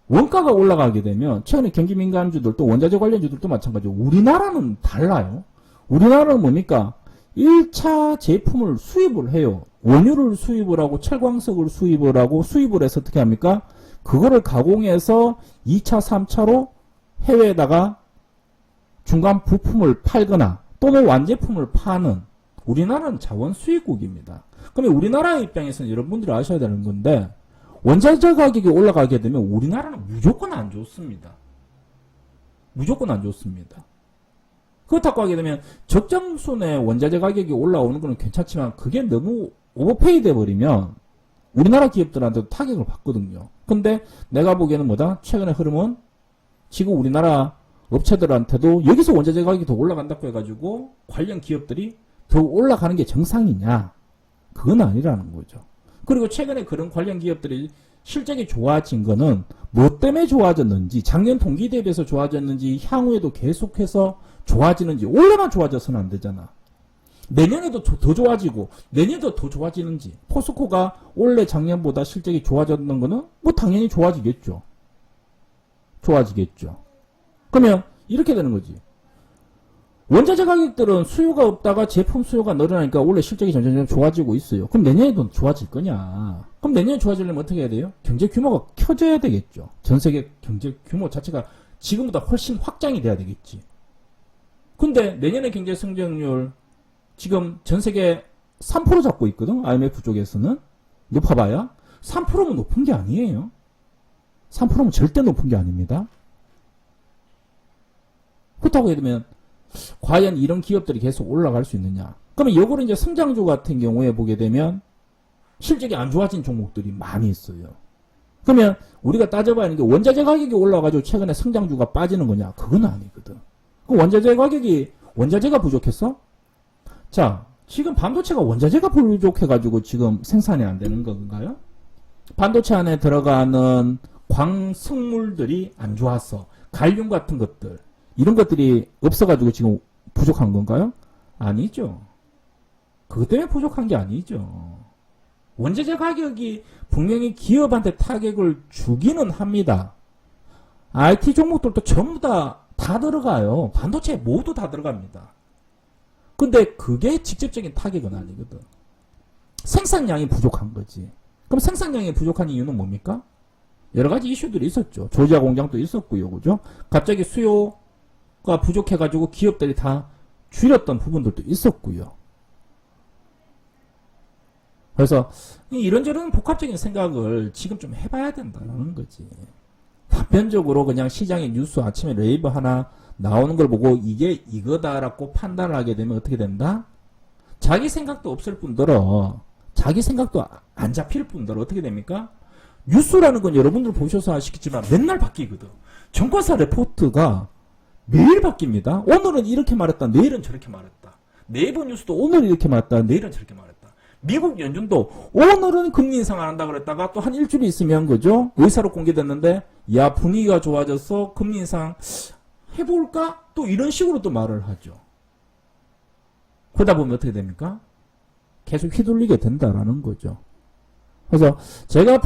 원가가 올라가게 되면 최근에 경기민감주들 또 원자재 관련주들도 마찬가지로 우리나라는 달라요. 우리나라는 뭡니까? 1차 제품을 수입을 해요. 원유를 수입을 하고 철광석을 수입을 하고 수입을 해서 어떻게 합니까? 그거를 가공해서 2차, 3차로 해외에다가 중간 부품을 팔거나 또는 완제품을 파는 우리나라는 자원 수입국입니다. 그러면 우리나라의 입장에서는 여러분들이 아셔야 되는 건데 원자재 가격이 올라가게 되면 우리나라는 무조건 안 좋습니다. 무조건 안 좋습니다. 그렇다고 하게 되면 적정순에 원자재 가격이 올라오는 건 괜찮지만 그게 너무 오버페이 돼버리면 우리나라 기업들한테도 타격을 받거든요. 근데 내가 보기에는 뭐다? 최근의 흐름은 지금 우리나라 업체들한테도 여기서 원자재 가격이 더 올라간다고 해가지고 관련 기업들이 더 올라가는 게 정상이냐? 그건 아니라는 거죠. 그리고 최근에 그런 관련 기업들이 실적이 좋아진 거는 뭐 때문에 좋아졌는지, 작년 동기 대비해서 좋아졌는지, 향후에도 계속해서 좋아지는지, 올해만 좋아져서는 안 되잖아. 내년에도 더 좋아지고, 내년에도 더 좋아지는지, 포스코가 올해 작년보다 실적이 좋아졌는 거는 뭐 당연히 좋아지겠죠. 좋아지겠죠. 그러면 이렇게 되는 거지. 원자재 가격들은 수요가 없다가 제품 수요가 늘어나니까 원래 실적이 점점 좋아지고 있어요. 그럼 내년에도 좋아질 거냐? 그럼 내년에 좋아지려면 어떻게 해야 돼요? 경제 규모가 켜져야 되겠죠. 전 세계 경제 규모 자체가 지금보다 훨씬 확장이 돼야 되겠지. 근데 내년의 경제 성장률 지금 전 세계 3% 잡고 있거든. IMF 쪽에서는. 높아봐야 3%면 높은 게 아니에요. 3%면 절대 높은 게 아닙니다. 그렇다고 해야 되면 과연 이런 기업들이 계속 올라갈 수 있느냐? 그러면 요거를 이제 성장주 같은 경우에 보게 되면 실적이 안 좋아진 종목들이 많이 있어요. 그러면 우리가 따져봐야 하는 게 원자재 가격이 올라가지고 최근에 성장주가 빠지는 거냐? 그건 아니거든. 그 원자재가 부족했어? 자, 지금 반도체가 원자재가 부족해가지고 지금 생산이 안 되는 건가요? 반도체 안에 들어가는 광석물들이 안 좋았어. 갈륨 같은 것들. 이런 것들이 없어가지고 지금 부족한 건가요? 아니죠. 그것 때문에 부족한 게 아니죠. 원자재 가격이 분명히 기업한테 타격을 주기는 합니다. IT 종목들도 전부 다 들어가요. 반도체 모두 다 들어갑니다. 근데 그게 직접적인 타격은 아니거든. 생산량이 부족한 거지. 그럼 생산량이 부족한 이유는 뭡니까? 여러 가지 이슈들이 있었죠. 조지아 공장도 있었고요. 그죠? 갑자기 수요가 부족해가지고 기업들이 다 줄였던 부분들도 있었고요. 그래서 이런저런 복합적인 생각을 지금 좀 해봐야 된다는 거지. 단편적으로 그냥 시장의 뉴스 아침에 레이버 하나 나오는 걸 보고 이게 이거다라고 판단을 하게 되면 어떻게 된다? 자기 생각도 없을 뿐더러 자기 생각도 안 잡힐 뿐더러 어떻게 됩니까? 뉴스라는 건 여러분들 보셔서 아시겠지만 맨날 바뀌거든. 정권사 레포트가 매일 바뀝니다. 오늘은 이렇게 말했다. 내일은 저렇게 말했다. 네이버 뉴스도 오늘 이렇게 말했다. 내일은 저렇게 말했다. 미국 연준도 오늘은 금리 인상 안 한다 그랬다가 또 한 일주일 있으면 그죠? 의사로 공개됐는데 야 분위기가 좋아져서 금리 인상 해볼까? 또 이런 식으로 또 말을 하죠. 그러다 보면 어떻게 됩니까? 계속 휘둘리게 된다라는 거죠. 그래서 제가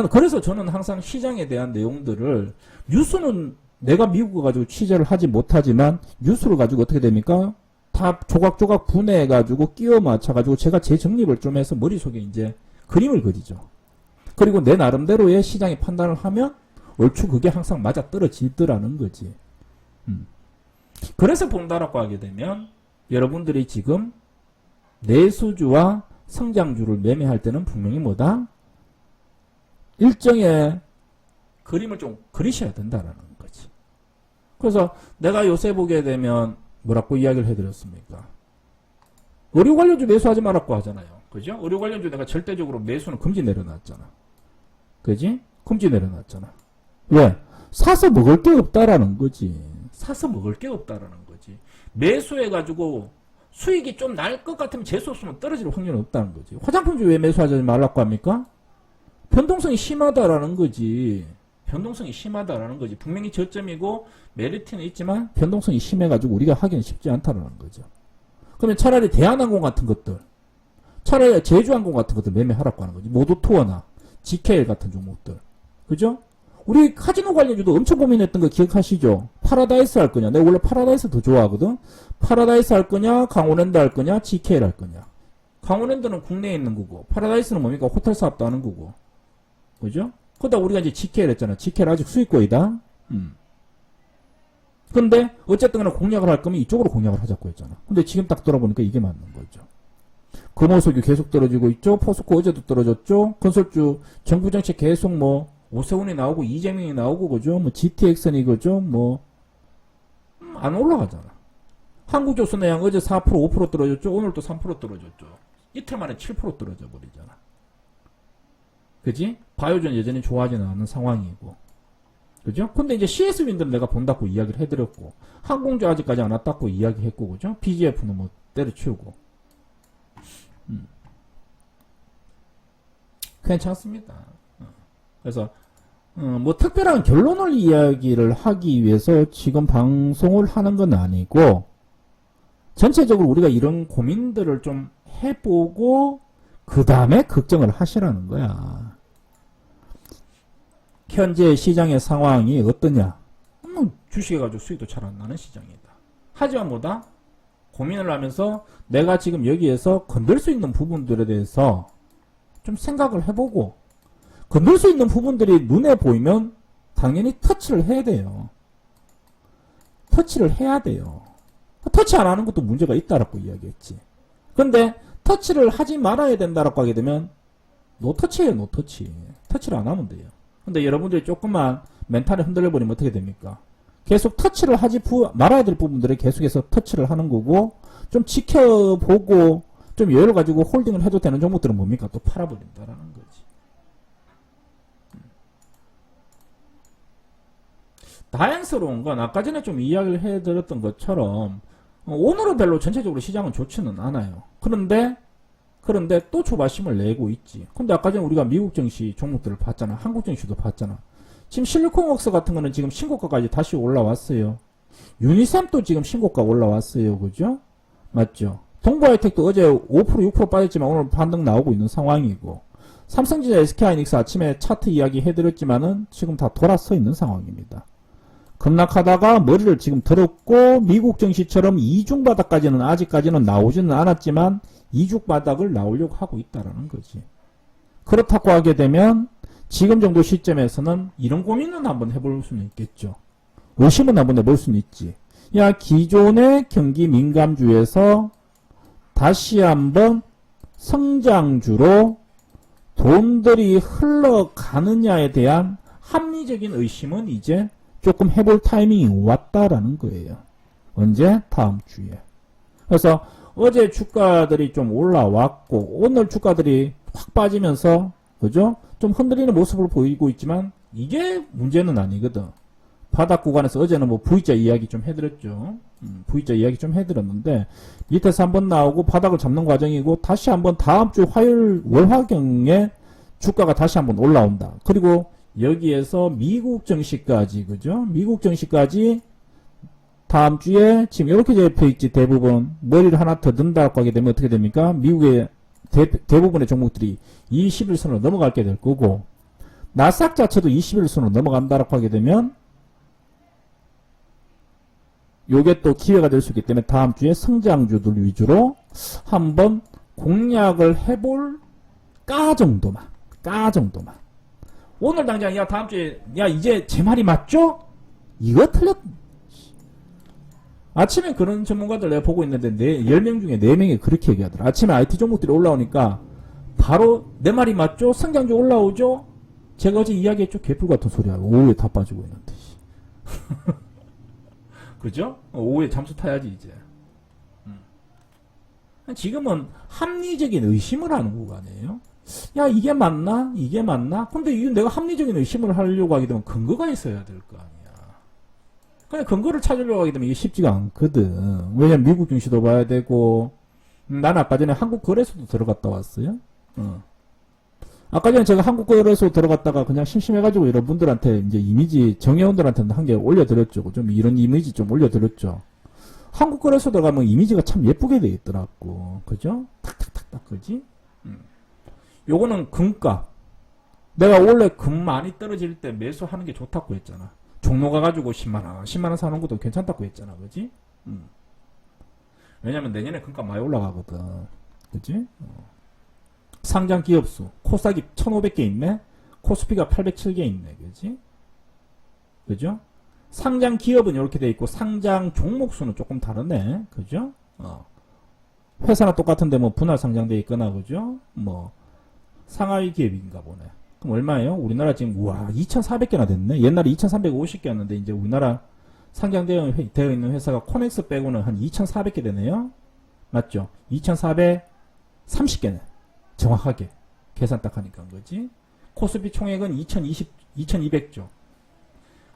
그래서 저는 항상 시장에 대한 내용들을 뉴스는 내가 미국을 가지고 취재를 하지 못하지만 뉴스를 가지고 어떻게 됩니까? 다 조각조각 분해해가지고 끼워 맞춰가지고 제가 재정립을 좀 해서 머릿속에 이제 그림을 그리죠. 그리고 내 나름대로의 시장의 판단을 하면 얼추 그게 항상 맞아 떨어지더라는 거지. 그래서 본다라고 하게 되면 여러분들이 지금 내수주와 성장주를 매매할 때는 분명히 뭐다? 일정의 그림을 좀 그리셔야 된다라는 거지. 그래서 내가 요새 보게 되면 뭐라고 이야기를 해드렸습니까? 의료 관련주 매수하지 말라고 하잖아요. 그죠? 의료 관련주 내가 절대적으로 매수는 금지 내려놨잖아. 그지? 금지 내려놨잖아. 왜? 사서 먹을 게 없다라는 거지. 사서 먹을 게 없다라는 거지. 매수해가지고 수익이 좀 날 것 같으면 재수 없으면 떨어질 확률은 없다는 거지. 화장품주 왜 매수하지 말라고 합니까? 변동성이 심하다라는 거지. 변동성이 심하다라는 거지. 분명히 저점이고 메리트는 있지만 변동성이 심해가지고 우리가 하기는 쉽지 않다라는 거죠. 그러면 차라리 대한항공 같은 것들, 차라리 제주항공 같은 것들 매매하라고 하는 거지. 모도투어나 GKL 같은 종목들. 그죠? 우리 카지노 관련주도 엄청 고민했던 거 기억하시죠? 파라다이스 할 거냐? 내가 원래 파라다이스 더 좋아하거든? 파라다이스 할 거냐? 강원랜드 할 거냐? GKL 할 거냐? 강원랜드는 국내에 있는 거고, 파라다이스는 뭡니까? 호텔 사업도 하는 거고. 그죠? 그러다 우리가 이제 GKL 했잖아. GKL 아직 수익거이다. 근데 어쨌든 간에 공략을 할 거면 이쪽으로 공략을 하자고 했잖아. 근데 지금 딱 돌아보니까 이게 맞는 거죠. 금호석유 계속 떨어지고 있죠. 포스코 어제도 떨어졌죠. 건설주 정부정책 계속 뭐 오세훈이 나오고 이재명이 나오고 그죠. 뭐 GTX는 이거죠. 뭐 안 올라가잖아. 한국조선해양 어제 4% 5% 떨어졌죠. 오늘도 3% 떨어졌죠. 이틀 만에 7% 떨어져 버리잖아. 그지? 바이오전 여전히 좋아하지는 않은 상황이고. 그죠? 근데 이제 CS윈드는 내가 본다고 이야기를 해드렸고, 항공주 아직까지 안 왔다고 이야기했고, 그죠? BGF는 뭐 때려치우고. 괜찮습니다. 그래서, 뭐 특별한 결론을 이야기를 하기 위해서 지금 방송을 하는 건 아니고, 전체적으로 우리가 이런 고민들을 좀 해보고, 그 다음에 걱정을 하시라는 거야. 현재 시장의 상황이 어떠냐? 주식에 가지고 수익도 잘 안 나는 시장이다. 하지만 뭐다? 고민을 하면서 내가 지금 여기에서 건들 수 있는 부분들에 대해서 좀 생각을 해보고 건들 수 있는 부분들이 눈에 보이면 당연히 터치를 해야 돼요. 터치를 해야 돼요. 터치 안 하는 것도 문제가 있다라고 이야기했지. 근데 터치를 하지 말아야 된다라고 하게 되면 노터치예요. 노터치. 터치를 안 하면 돼요. 근데 여러분들이 조금만 멘탈을 흔들려버리면 어떻게 됩니까? 계속 터치를 하지 말아야 될 부분들을 계속해서 터치를 하는 거고 좀 지켜보고 좀 여유를 가지고 홀딩을 해도 되는 종목들은 뭡니까? 또 팔아버린다라는 거지. 다행스러운 건 아까 전에 좀 이야기를 해드렸던 것처럼 오늘은 별로 전체적으로 시장은 좋지는 않아요. 그런데 또 조바심을 내고 있지. 근데 아까 전에 우리가 미국 증시 종목들을 봤잖아. 한국 증시도 봤잖아. 지금 실리콘웍스 같은 거는 지금 신고가까지 다시 올라왔어요. 유니샘도 지금 신고가 올라왔어요. 그죠? 맞죠? 동부하이텍도 어제 5% 6% 빠졌지만 오늘 반등 나오고 있는 상황이고 삼성전자 SK하이닉스 아침에 차트 이야기 해드렸지만은 지금 다 돌아서 있는 상황입니다. 급락하다가 머리를 지금 들었고 미국 증시처럼 이중바닥까지는 아직까지는 나오지는 않았지만 이중바닥을 나오려고 하고 있다라는 거지. 그렇다고 하게 되면 지금 정도 시점에서는 이런 고민은 한번 해볼 수는 있겠죠. 의심은 한번 해볼 수는 있지. 야, 기존의 경기 민감주에서 다시 한번 성장주로 돈들이 흘러가느냐에 대한 합리적인 의심은 이제 조금 해볼 타이밍이 왔다라는 거예요. 언제? 다음 주에. 그래서 어제 주가들이 좀 올라왔고 오늘 주가들이 확 빠지면서 그죠? 좀 흔들리는 모습을 보이고 있지만 이게 문제는 아니거든. 바닥 구간에서 어제는 뭐 V자 이야기 좀 해드렸죠. V자 이야기 좀 해드렸는데 밑에서 한번 나오고 바닥을 잡는 과정이고 다시 한번 다음 주 화요일 월화경에 주가가 다시 한번 올라온다. 그리고 여기에서 미국 증시까지 그죠? 미국 증시까지 다음 주에 지금 이렇게 잡혀있지. 대부분 머리를 하나 더 든다고 하게 되면 어떻게 됩니까? 미국의 대부분의 종목들이 21선으로 넘어가게 될 거고 나스닥 자체도 21선으로 넘어간다고 하게 되면 요게 또 기회가 될 수 있기 때문에 다음 주에 성장주들 위주로 한번 공략을 해볼까 정도만. 오늘 당장 야 다음 주에 야 이제 제 말이 맞죠? 이거 틀렸. 아침에 그런 전문가들 내가 보고 있는데 10명 중에 4명이 그렇게 얘기하더라. 아침에 IT 종목들이 올라오니까 바로 내 말이 맞죠? 성장주 올라오죠? 제가 어제 이야기했죠? 개뿔 같은 소리하고 오후에 다 빠지고 있는데. 그죠? 오후에 잠수 타야지 이제. 지금은 합리적인 의심을 하는 구간이에요. 야 이게 맞나? 이게 맞나? 근데 이게 내가 합리적인 의심을 하려고 하게 되면 근거가 있어야 될 거 아니야. 그냥 근거를 찾으려고 하게 되면 이게 쉽지가 않거든. 왜냐면 미국 증시도 봐야 되고 난 아까 전에 한국거래소도 들어갔다 왔어요. 아까 전에 제가 한국거래소 들어갔다가 그냥 심심해가지고 여러분들한테 이제 이미지 정회원들한테는 한 개 올려드렸죠. 좀 이런 이미지 좀 올려드렸죠. 한국거래소 들어가면 이미지가 참 예쁘게 돼 있더라고. 그죠? 탁탁탁탁 그지? 요거는 금값. 내가 원래 금 많이 떨어질 때 매수하는 게 좋다고 했잖아. 종로 가가지고 10만원 사는 것도 괜찮다고 했잖아. 그지? 왜냐면 내년에 금값 많이 올라가거든. 그지? 상장 기업수. 코스닥이 1500개 있네? 코스피가 807개 있네. 그지? 그죠? 상장 기업은 이렇게 돼 있고, 상장 종목수는 조금 다르네. 그죠? 회사나 똑같은데 뭐 분할 상장돼 있거나, 그죠? 뭐, 상하이 기업인가 보네. 그럼 얼마예요? 우리나라 지금 우와 2,400개나 됐네. 옛날에 2,350개였는데 이제 우리나라 상장되어 있는 회사가 코넥스 빼고는 한 2,400개 되네요. 맞죠? 2,430개네. 정확하게 계산 딱 하니까 그지? 코스피 총액은 2,200조.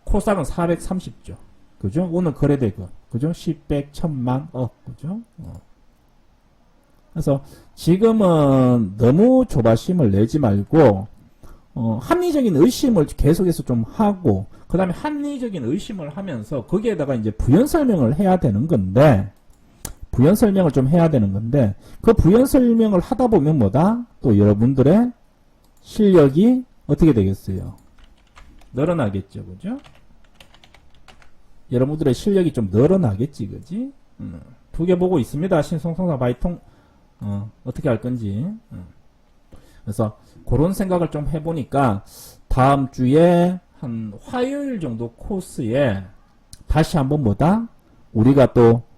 코스닥은 430조. 그죠? 오늘 거래대금 그죠? 10, 100, 1000만 억 그죠? 그래서 지금은 너무 조바심을 내지 말고 합리적인 의심을 계속해서 좀 하고 그 다음에 합리적인 의심을 하면서 거기에다가 이제 부연 설명을 해야 되는 건데 부연 설명을 좀 해야 되는 건데 그 부연 설명을 하다 보면 뭐다? 또 여러분들의 실력이 어떻게 되겠어요? 늘어나겠죠. 그죠? 여러분들의 실력이 좀 늘어나겠지. 그지? 두 개 보고 있습니다. 신성성사 바이통 어떻게 할 건지. 그래서 그런 생각을 좀 해보니까 다음 주에 한 화요일 정도 코스에 다시 한번 뭐다? 우리가 또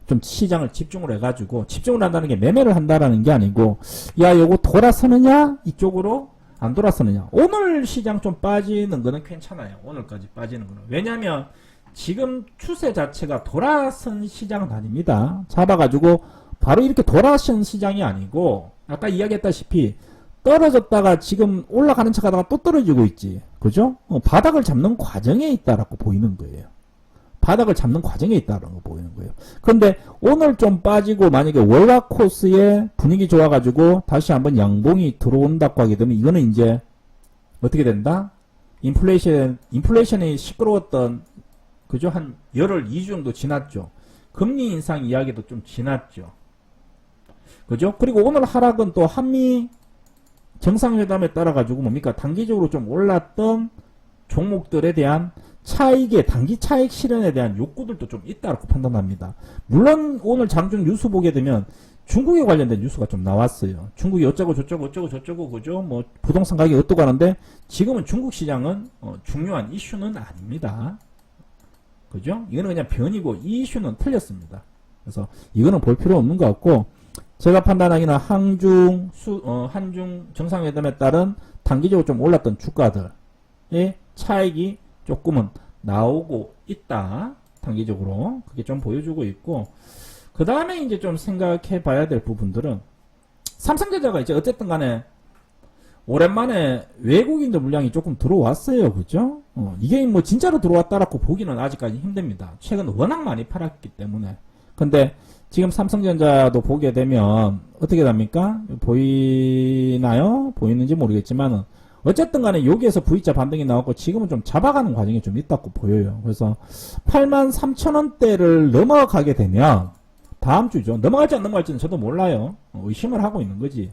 좀 시장을 집중을 해가지고 집중을 한다는 게 매매를 한다라는 게 아니고 야 요거 돌아서느냐? 이쪽으로 안 돌아서느냐? 오늘 시장 좀 빠지는 거는 괜찮아요. 오늘까지 빠지는 거는. 왜냐면 지금 추세 자체가 돌아선 시장은 아닙니다. 잡아가지고 바로 이렇게 돌아선 시장이 아니고 아까 이야기했다시피 떨어졌다가 지금 올라가는 척 하다가 또 떨어지고 있지. 그죠? 바닥을 잡는 과정에 있다라고 보이는 거예요. 바닥을 잡는 과정에 있다라고 보이는 거예요. 그런데 오늘 좀 빠지고 만약에 월화 코스에 분위기 좋아가지고 다시 한번 양봉이 들어온다고 하게 되면 이거는 이제 어떻게 된다? 인플레이션이 시끄러웠던 그죠? 한 열흘 2주 정도 지났죠. 금리 인상 이야기도 좀 지났죠. 그죠? 그리고 오늘 하락은 또 한미 정상회담에 따라 가지고 뭡니까? 단기적으로 좀 올랐던 종목들에 대한 차익의 단기 차익 실현에 대한 욕구들도 좀 있다고 판단합니다. 물론 오늘 장중 뉴스 보게 되면 중국에 관련된 뉴스가 좀 나왔어요. 중국이 어쩌고 저쩌고 그죠? 뭐 부동산 가격이 어떠고 하는데 지금은 중국 시장은 중요한 이슈는 아닙니다. 그죠? 이거는 그냥 변이고 이 이슈는 틀렸습니다. 그래서 이거는 볼 필요 없는 것 같고 제가 판단하기는 한중 정상회담에 따른 단기적으로 좀 올랐던 주가들의 차익이 조금은 나오고 있다. 단기적으로 그게 좀 보여주고 있고 그 다음에 이제 좀 생각해 봐야 될 부분들은, 삼성전자가 이제 어쨌든 간에 오랜만에 외국인들 물량이 조금 들어왔어요. 그죠? 이게 뭐 진짜로 들어왔다라고 보기는 아직까지 힘듭니다. 최근 워낙 많이 팔았기 때문에. 근데 지금 삼성전자도 보게 되면 어떻게 됩니까? 보이나요? 보이는지 모르겠지만은 어쨌든 간에 여기에서 V자 반등이 나왔고 지금은 좀 잡아가는 과정이 좀 있다고 보여요. 그래서 83,000원대를 넘어가게 되면 다음 주죠. 넘어갈지 안 넘어갈지는 저도 몰라요. 의심을 하고 있는 거지.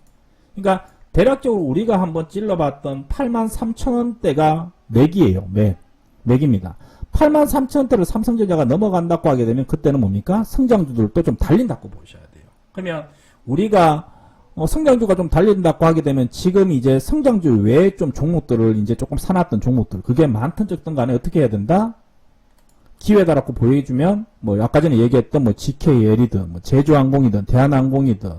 그러니까 대략적으로 우리가 한번 찔러봤던 83,000원대가 맥이에요. 맥입니다. 83,000원대를 삼성전자가 넘어간다고 하게 되면 그때는 뭡니까? 성장주들도 좀 달린다고 보셔야 돼요. 그러면 우리가 성장주가 좀 달린다고 하게 되면 지금 이제 성장주 외에 좀 종목들을 이제 조금 사놨던 종목들, 그게 많든 적든 간에 어떻게 해야 된다? 기회다라고 보여주면 뭐 아까 전에 얘기했던 뭐 GKL이든 뭐 제주항공이든 대한항공이든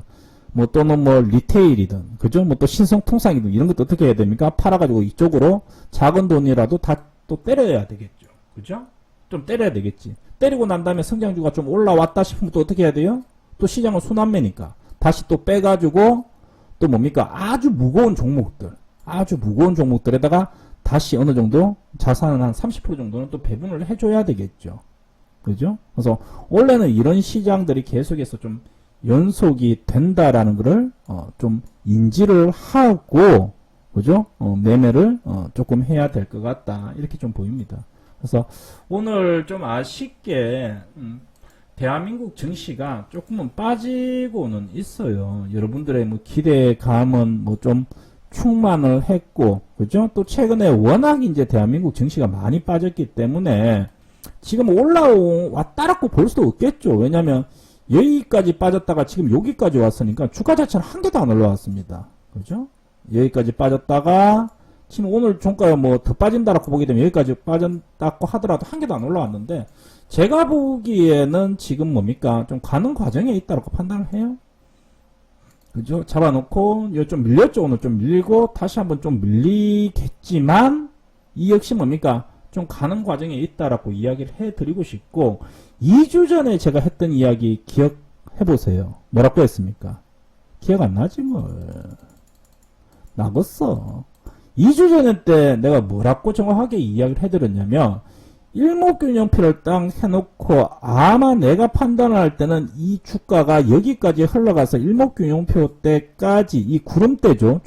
뭐 또는 뭐 리테일이든 그죠? 뭐 또 신성통상이든 이런 것도 어떻게 해야 됩니까? 팔아가지고 이쪽으로 작은 돈이라도 다 또 때려야 되겠죠. 그죠? 좀 때려야 되겠지. 때리고 난 다음에 성장주가 좀 올라왔다 싶으면 또 어떻게 해야 돼요? 또 시장은 순환매니까 다시 또 빼가지고 또 뭡니까? 아주 무거운 종목들에다가 다시 어느 정도 자산은 한 30% 정도는 또 배분을 해줘야 되겠죠. 그죠? 그래서 원래는 이런 시장들이 계속해서 좀 연속이 된다라는 것을 좀 인지를 하고 그죠? 매매를 조금 해야 될 것 같다 이렇게 좀 보입니다. 그래서 오늘 좀 아쉽게 대한민국 증시가 조금은 빠지고는 있어요. 여러분들의 뭐 기대감은 뭐 좀 충만을 했고 그죠? 또 최근에 워낙 이제 대한민국 증시가 많이 빠졌기 때문에 지금 올라왔다라고 볼 수도 없겠죠. 왜냐하면 여기까지 빠졌다가 지금 여기까지 왔으니까 주가 자체는 한 개도 안 올라왔습니다. 그죠? 여기까지 빠졌다가 지금 오늘 종가가 뭐 더 빠진다라고 보게 되면 여기까지 빠졌다고 하더라도 한 개도 안 올라왔는데 제가 보기에는 지금 뭡니까? 좀 가는 과정에 있다라고 판단을 해요. 그죠? 잡아놓고 이거 좀 밀렸죠. 오늘 좀 밀리고 다시 한번 좀 밀리겠지만 이 역시 뭡니까? 좀 가는 과정에 있다라고 이야기를 해드리고 싶고 2주 전에 제가 했던 이야기 기억해보세요. 뭐라고 했습니까? 기억 안 나지 뭐. 나겠어. 2주 전에 때 내가 뭐라고 정확하게 이야기를 해드렸냐면 일목균형표를 딱 해놓고 아마 내가 판단할 때는 이 주가가 여기까지 흘러가서 일목균형표 때까지 이 구름대죠.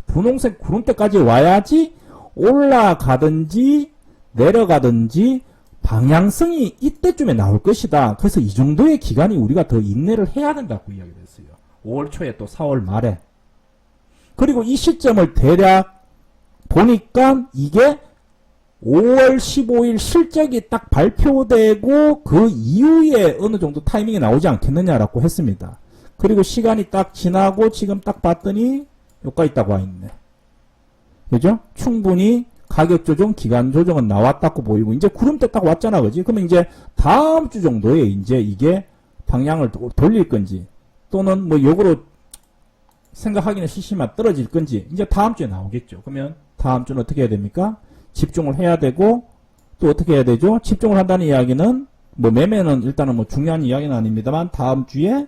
분홍색 구름대까지 와야지 올라가든지 내려가든지 방향성이 이때쯤에 나올 것이다. 그래서 이 정도의 기간이 우리가 더 인내를 해야 된다고 이야기를 했어요. 5월 초에 또 4월 말에. 그리고 이 시점을 대략 보니까 이게 5월 15일 실적이 딱 발표되고 그 이후에 어느 정도 타이밍이 나오지 않겠느냐라고 했습니다. 그리고 시간이 딱 지나고 지금 딱 봤더니 여기까지 있다고 와 있네. 그죠? 충분히 가격 조정, 기간 조정은 나왔다고 보이고 이제 구름대 딱 왔잖아. 그지? 그러면 이제 다음 주 정도에 이제 이게 방향을 돌릴 건지 또는 뭐 역으로 생각하기는 심심한 떨어질 건지 이제 다음 주에 나오겠죠. 그러면 다음 주는 어떻게 해야 됩니까? 집중을 해야 되고 또 어떻게 해야 되죠? 집중을 한다는 이야기는 뭐 매매는 일단은 뭐 중요한 이야기는 아닙니다만 다음 주에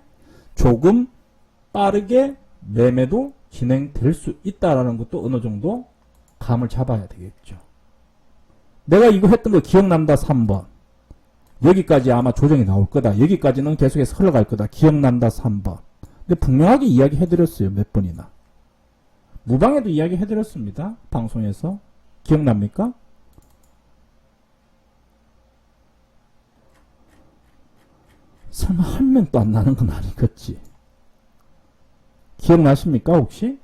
조금 빠르게 매매도 진행될 수 있다라는 것도 어느 정도 감을 잡아야 되겠죠. 내가 이거 했던 거 기억난다 3번. 여기까지 아마 조정이 나올 거다. 여기까지는 계속해서 흘러갈 거다. 기억난다 3번. 근데 분명하게 이야기해드렸어요. 몇 번이나. 무방에도 이야기해드렸습니다. 방송에서. 기억납니까? 설마 한 명도 안 나는 건 아니겠지. 기억나십니까 혹시?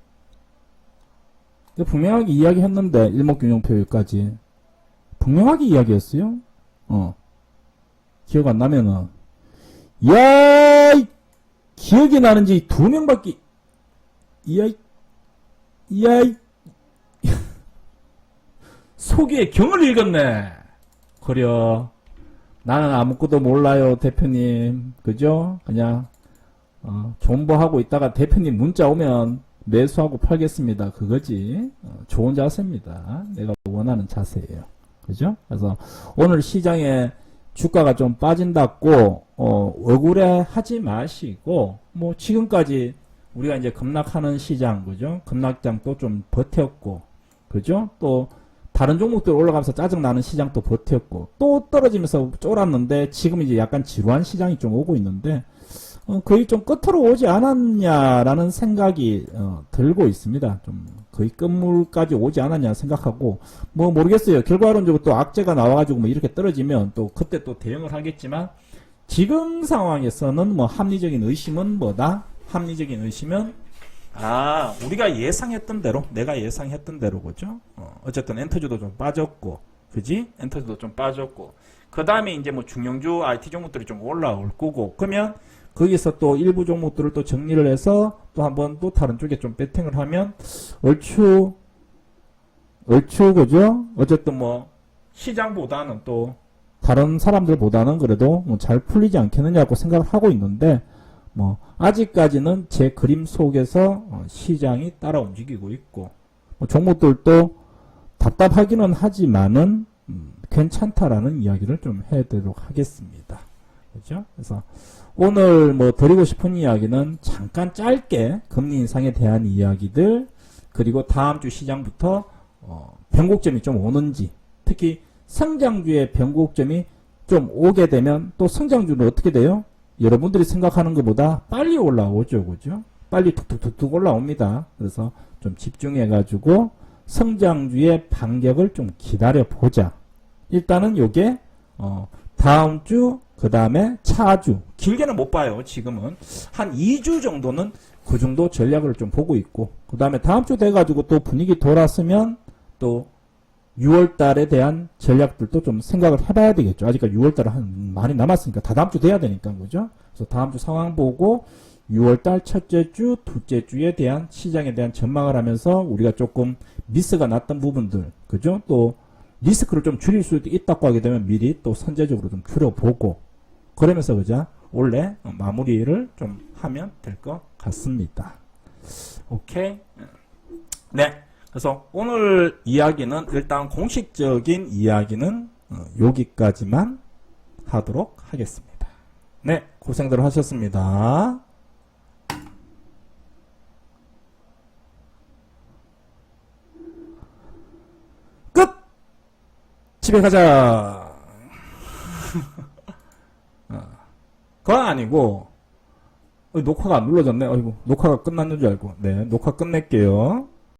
분명하게 이야기했는데 일목균형표까지 분명하게 이야기했어요. 기억 안 나면은 야 기억이 나는지 두 명밖에 야 속에 경을 읽었네. 그려 나는 아무것도 몰라요 대표님. 그죠? 그냥 존버하고 있다가 대표님 문자 오면 매수하고 팔겠습니다. 그거지. 좋은 자세입니다. 내가 원하는 자세예요. 그죠? 그래서 오늘 시장에 주가가 좀 빠진다고 억울해 하지 마시고 뭐 지금까지 우리가 이제 급락하는 시장 그죠? 급락장도 좀 버텼고 그죠? 또 다른 종목들 올라가면서 짜증나는 시장도 버텼고 또 떨어지면서 쫄았는데 지금 이제 약간 지루한 시장이 좀 오고 있는데 거의 좀 끝으로 오지 않았냐라는 생각이 들고 있습니다. 좀 거의 끝물까지 오지 않았냐 생각하고 뭐 모르겠어요. 결과론적으로 또 악재가 나와가지고 뭐 이렇게 떨어지면 또 그때 또 대응을 하겠지만 지금 상황에서는 뭐 합리적인 의심은 뭐다? 합리적인 의심은 우리가 예상했던 대로 내가 예상했던 대로 그죠? 어쨌든 엔터주도 좀 빠졌고 그지? 엔터주도 좀 빠졌고 그 다음에 이제 뭐 중형주 IT 종목들이 좀 올라올 거고 그러면 거기서 또 일부 종목들을 또 정리를 해서 또 한번 또 다른 쪽에 좀 배팅을 하면 얼추 그죠? 어쨌든 뭐 시장보다는 또 다른 사람들보다는 그래도 뭐 잘 풀리지 않겠느냐고 생각을 하고 있는데 뭐 아직까지는 제 그림 속에서 시장이 따라 움직이고 있고 뭐 종목들도 답답하기는 하지만은 괜찮다라는 이야기를 좀 해드리도록 하겠습니다. 그죠? 그래서 오늘 뭐 드리고 싶은 이야기는 잠깐 짧게 금리 인상에 대한 이야기들 그리고 다음 주 시장부터 변곡점이 좀 오는지 특히 성장주의 변곡점이 좀 오게 되면 또 성장주는 어떻게 돼요? 여러분들이 생각하는 것보다 빨리 올라오죠. 그죠? 빨리 툭툭툭툭 올라옵니다. 그래서 좀 집중해가지고 성장주의 반격을 좀 기다려보자. 일단은 요게 다음 주 그 다음에 차주 길게는 못 봐요. 지금은 한 2주 정도는 그 정도 전략을 좀 보고 있고 그 다음에 다음 주 돼가지고 또 분위기 돌았으면 또 6월 달에 대한 전략들도 좀 생각을 해봐야 되겠죠. 아직까지 6월 달은 한 많이 남았으니까 다 다음 주 돼야 되니까 그죠? 그래서 다음 주 상황 보고 6월 달 첫째 주, 둘째 주에 대한 시장에 대한 전망을 하면서 우리가 조금 미스가 났던 부분들 그죠? 또 리스크를 좀 줄일 수도 있다고 하게 되면 미리 또 선제적으로 좀 줄여보고 그러면서 그죠? 원래 마무리를 좀 하면 될 것 같습니다. 오케이. 네. 그래서 오늘 이야기는 일단 공식적인 이야기는 여기까지만 하도록 하겠습니다. 네. 고생들 하셨습니다. 끝! 집에 가자. 그건 아니고 녹화가 안 눌러졌네. 어이구, 녹화가 끝났는 줄 알고. 네, 녹화 끝낼게요.